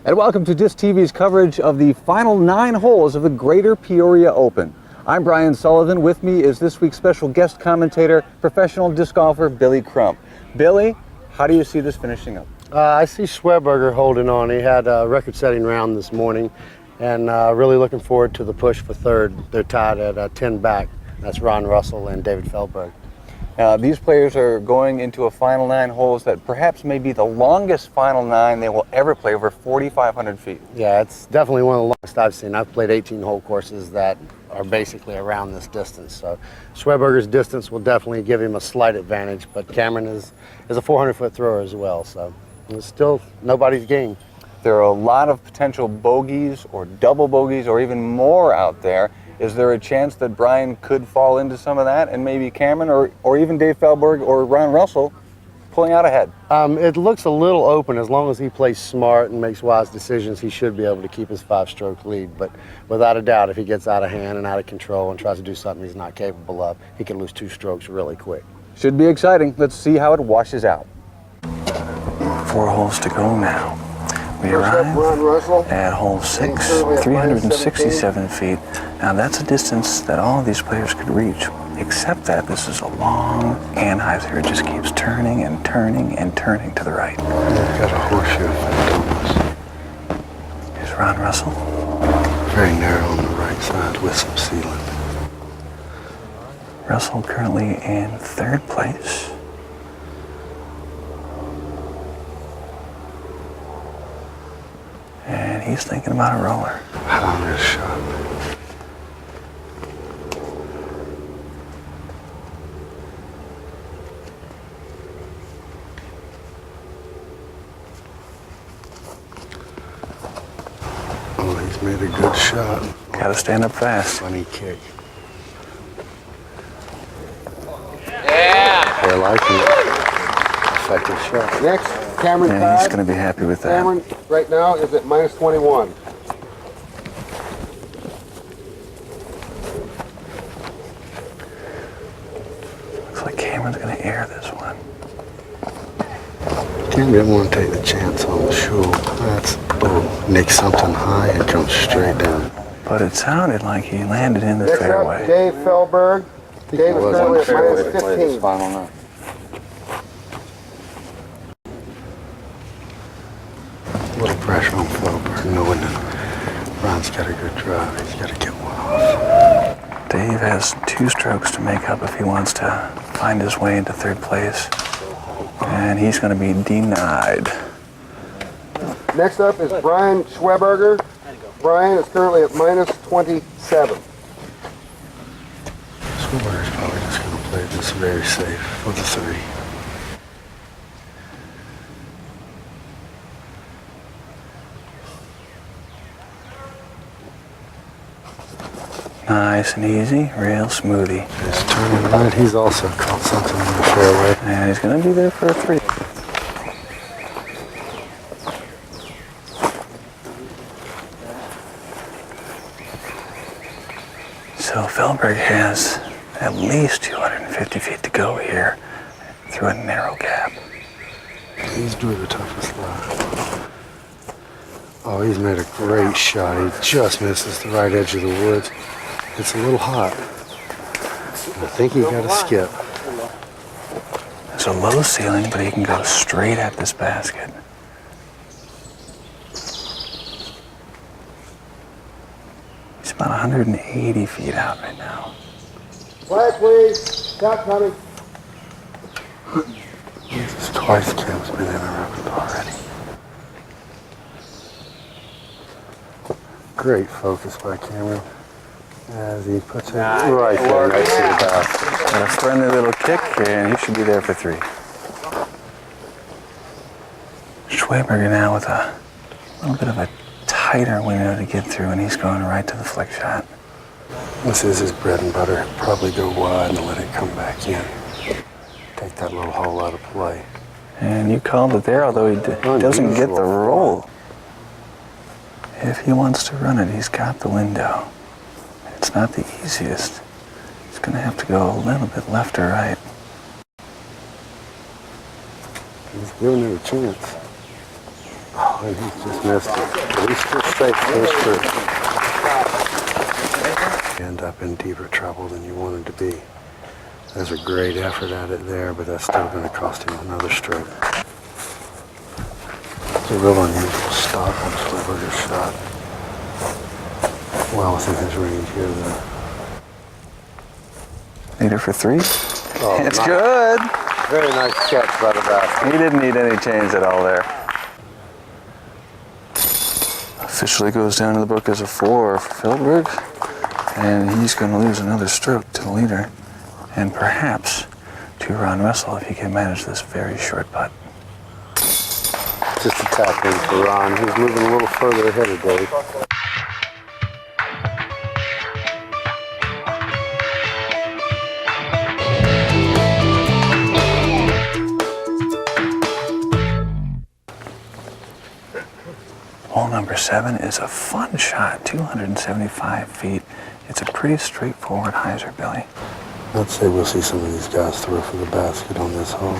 And welcome to Disctv's coverage of the final 9 holes of the Greater Peoria Open. I'm Brian Sullivan. With me is this week's special guest commentator, professional disc golfer Billy Crump. Billy, how do you see this finishing up? I see Schweberger holding on. He had a record-setting round this morning, and really looking forward to the push for third. They're tied at 10 back. That's Ron Russell and David Feldberg. These players are going into a final 9 holes that perhaps may be the longest final 9 they will ever play, over 4,500 feet. Yeah, it's definitely one of the longest I've seen. I've played 18-hole courses that are basically around this distance. So Schweberger's distance will definitely give him a slight advantage, but Cameron is a 400-foot thrower as well. So it's still nobody's game. There are a lot of potential bogeys or double bogeys or even more out there. Is there a chance that Brian could fall into some of that and maybe Cameron or even Dave Feldberg or Ron Russell pulling out ahead? It looks a little open. As long as he plays smart and makes wise decisions, he should be able to keep his 5-stroke lead. But without a doubt, if he gets out of hand and out of control and tries to do something he's not capable of, he can lose 2 strokes really quick. Should be exciting. Let's see how it washes out. 4 holes to go now. We arrive at hole 6, 367 feet. Now that's a distance that all of these players could reach, except that this is a long anhyzer. It just keeps turning and turning and turning to the right. They've got a horseshoe effect almost. Here's Ron Russell. Very narrow on the right side with some sealant. Russell currently in 3rd place. And he's thinking about a roller. Power shot. Oh, he's made a good shot. Got to stand up fast. Funny kick. Yeah. I like it. Effective shot. Next, Cameron. And he's going to be happy with that. Cameron right now is at minus 21. Looks like Cameron's going to air this one. Cameron didn't want to take the chance on the shoal. That's nick something high and comes straight down. But it sounded like he landed in the Next fairway. up, Dave Feldberg. Dave is currently at minus 15. Final 9. A little pressure on Feldberg, knowing that Ron's got a good drive. He's got to get one off. Dave has 2 strokes to make up if he wants to find his way into 3rd place. And he's going to be denied. Next up is Brian Schweberger. Brian is currently at minus 27. Schweberger's probably just going to play this very safe with the 3. Nice and easy, real smoothie. He's turning right. He's also caught something in the fairway. And he's going to be there for a 3. So Feldberg has at least 250 feet to go here through a narrow gap. He's doing the toughest line. Oh, he's made a great shot. He just misses the right edge of the woods. It's a little hot. I think he got a skip. There's a low ceiling, but he can go straight at this basket. He's about 180 feet out right now. Quiet, please. Stop coming. Jesus, twice Cam's been interrupted already. Great focus by Cameron as he puts it right there next to the basket. Got a friendly little kick, and he should be there for 3. Schweberger now with a little bit of a tighter window to get through, and he's going right to the flick shot. This is his bread and butter. Probably go wide and let it come back in. Take that little hole out of play. And you called it there, although he doesn't get the roll. If he wants to run it, he's got the window. It's not the easiest. He's going to have to go a little bit left or right. He's giving it a chance. Oh, and he's just missed it. But he's still safe to his true. End up in deeper trouble than you wanted to be. There's a great effort at it there, but that's still going to cost him another stroke. It's a real unusual stop on Schleberger's shot. Well within his range here, though. Leader for 3. Oh, It's nice. good. Very nice catch by the basket. He didn't need any change at all there. Officially goes down to the book as a 4 for Feldberg. And he's going to lose another stroke to the leader. And perhaps to Ron Russell if he can manage this very short putt. Just a tap in for Ron. He's moving a little further ahead of Dave. Hole number 7 is a fun shot, 275 feet. It's a pretty straightforward hyzer, Billy. I'd say we'll see some of these guys throw for the basket on this hole.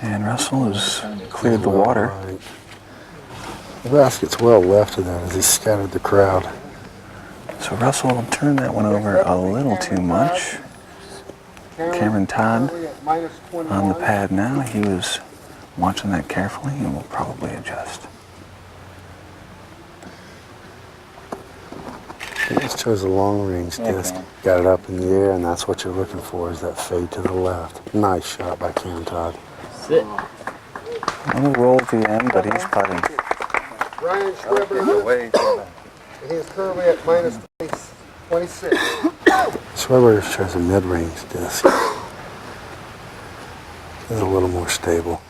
And Russell has cleared the water. Right. The basket's well left of that as he scattered the crowd. So Russell will turn that one over a little too much. Cameron Todd on the pad now. He was watching that carefully and will probably adjust. He just chose a long-range disc, got it up in the air, and that's what you're looking for, is that fade to the left. Nice shot by Cam Todd. A little roll at the end, but he's putting. Brian Schweberger, he is currently at minus 26. Schweberger chose a mid-range disc. It's a little more stable.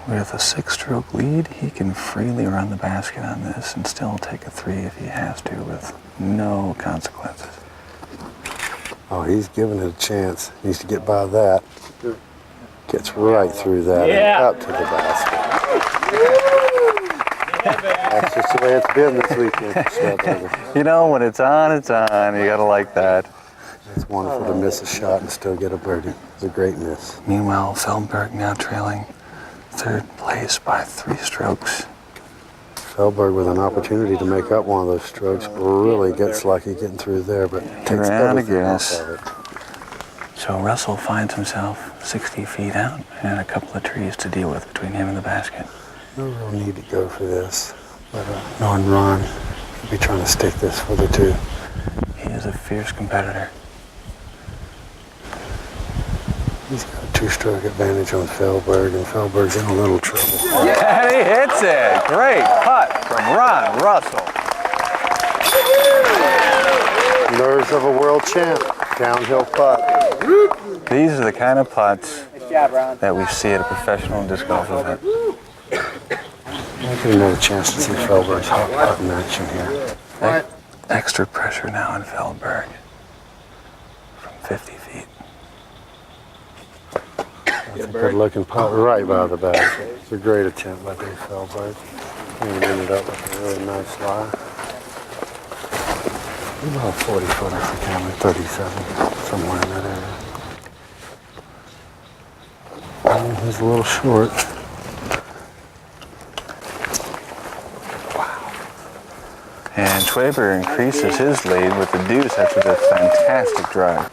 With a 6-stroke lead, he can freely run the basket on this and still take a 3 if he has to with no consequences. Oh, he's giving it a chance. Needs to get by that. Gets right through that and up to the basket. That's just the way it's been this weekend. Schweberger. You know, when it's on, it's on. You gotta like that. It's wonderful to miss a shot and still get a birdie. It's a great miss. Meanwhile, Feldberg now trailing 3rd place by 3 strokes. Feldberg with an opportunity to make up one of those strokes really gets lucky getting through there, but takes Around everything again. off of it. So Russell finds himself 60 feet out and a couple of trees to deal with between him and the basket. No real need to go for this, but knowing Ron, he'll be trying to stick this for the 2. He is a fierce competitor. He's got a 2-stroke advantage on Feldberg, and Feldberg's in a little trouble. And he hits it. Great putt from Ron Russell. Nerves of a world champ. Downhill putt. These are the kind of putts that we see at a professional disc golf event. I get another chance to see Feldberg's hot putt in action here. Extra pressure now on Feldberg from 50 feet. That's a good-looking putt right by the basket. It's a great attempt by Dave Feldberg. And he ended up with a really nice lie. About 40 footer for Cameron, 37, somewhere in that area. And he's a little short. And Schweber increases his lead with the deuce after this fantastic drive.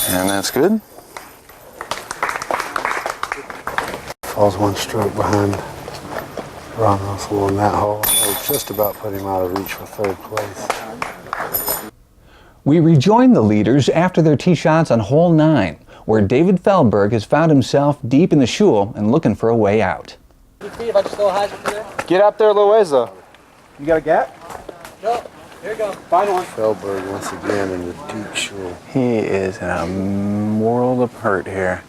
And that's good. Falls 1 stroke behind Ron Russell on that hole. They just about put him out of reach for 3rd place. We rejoin the leaders after their tee shots on hole 9, where David Feldberg has found himself deep in the shul and looking for a way out. Get up there, Louisa. You got a gap? No, here you go. Find one. Feldberg once again in the deep shul. He is in a world of hurt here.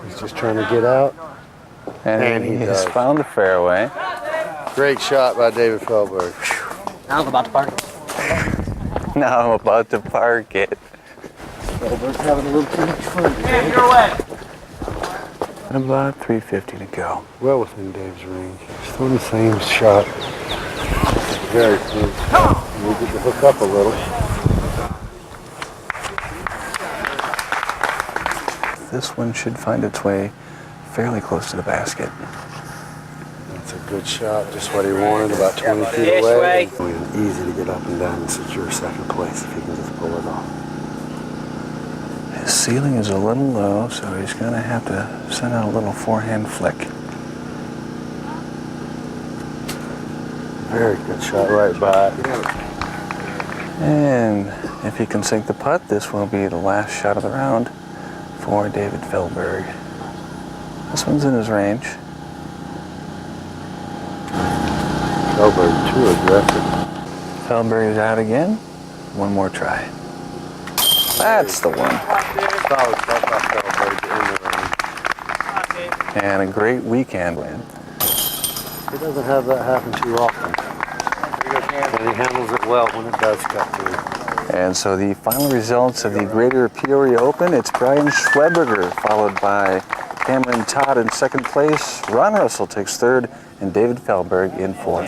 He's just trying to get out. And he has does. found the fairway. Great shot by David Feldberg. Now I'm about to park it. Now I'm about to park it. Feldberg's having a little too much fun. Man, you're away. And about 350 to go. Well within Dave's range. He's throwing the same shot. Very smooth. We get to hook up a little. this one should find its way fairly close to the basket. That's a good shot, just what he wanted, about 20 feet away. Easy to get up and down and secure second place if he can just pull it off. His ceiling is a little low, so he's going to have to send out a little forehand flick. Very good shot right by. And if he can sink the putt, this will be the last shot of the round for David Feldberg. This one's in his range. Feldberg too aggressive. Feldberg is out again. One more try. That's the one. Solid shot by Feldberg in the range. And a great weekend win. He doesn't have that happen too often. But he handles it well when it does cut through. And so the final results of the Greater Peoria Open, it's Brian Schweberger, followed by Cameron Todd in second place. Ron Russell takes third, and David Feldberg in fourth.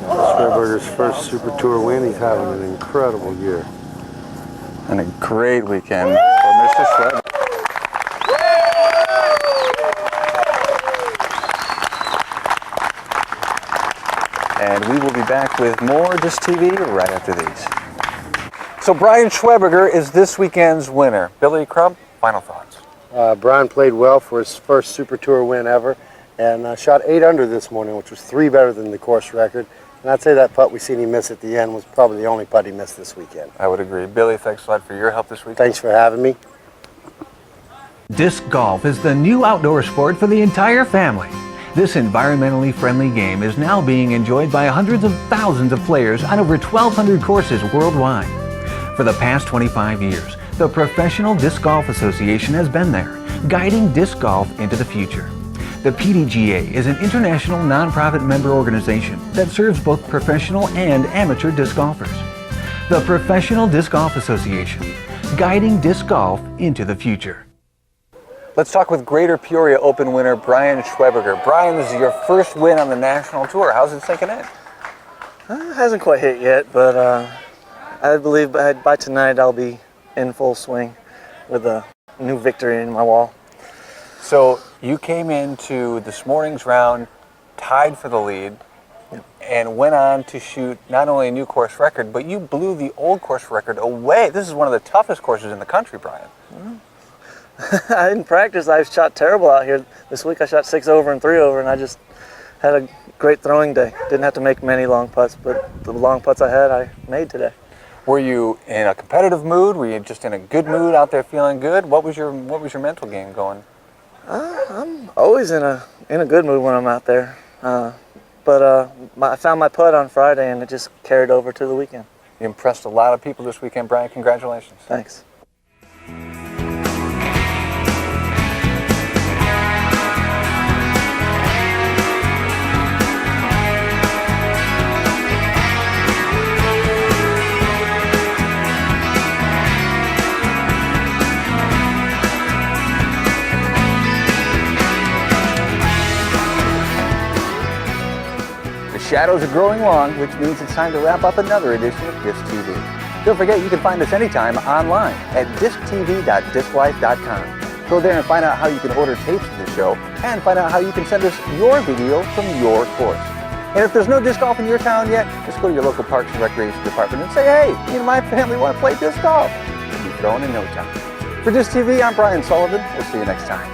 Schweberger's first Super Tour win. He's having an incredible year. And a great weekend for Mr. Schweberger. And we will be back with more Disctv right after these. So Brian Schweberger is this weekend's winner. Billy Crump, final thoughts. Brian played well for his first Super Tour win ever, and shot 8 under this morning, which was 3 better than the course record. And I'd say that putt we seen him miss at the end was probably the only putt he missed this weekend. I would agree. Billy, thanks a lot for your help this weekend. Thanks for having me. Disc golf is the new outdoor sport for the entire family. This environmentally friendly game is now being enjoyed by hundreds of thousands of players on over 1,200 courses worldwide. For the past 25 years, the Professional Disc Golf Association has been there, guiding disc golf into the future. The PDGA is an international nonprofit member organization that serves both professional and amateur disc golfers. The Professional Disc Golf Association, guiding disc golf into the future. Let's talk with Greater Peoria Open winner Brian Schweberger. Brian, this is your first win on the national tour. How's it sinking in? It hasn't quite hit yet, but I believe by tonight I'll be in full swing with a new victory in my wall. So you came into this morning's round tied for the lead and went on to shoot not only a new course record, but you blew the old course record away. This is one of the toughest courses in the country, Brian. I didn't practice. I shot terrible out here. This week I shot 6 over and 3 over, and I just had a great throwing day. Didn't have to make many long putts, but the long putts I had, I made today. Were you in a competitive mood? Were you just in a good mood out there feeling good? What was your mental game going? I'm always in a good mood when I'm out there. I found my putt on Friday, and it just carried over to the weekend. You impressed a lot of people this weekend, Brian. Congratulations. Thanks. Shadows are growing long, which means it's time to wrap up another edition of Disctv. Don't forget you can find us anytime online at disctv.disclife.com. Go there and find out how you can order tapes of the show and find out how you can send us your video from your course. And if there's no disc golf in your town yet, just go to your local Parks and Recreation Department and say, hey, me and my family want to play disc golf. You'll be thrown in no time. For Disctv, I'm Brian Sullivan. We'll see you next time.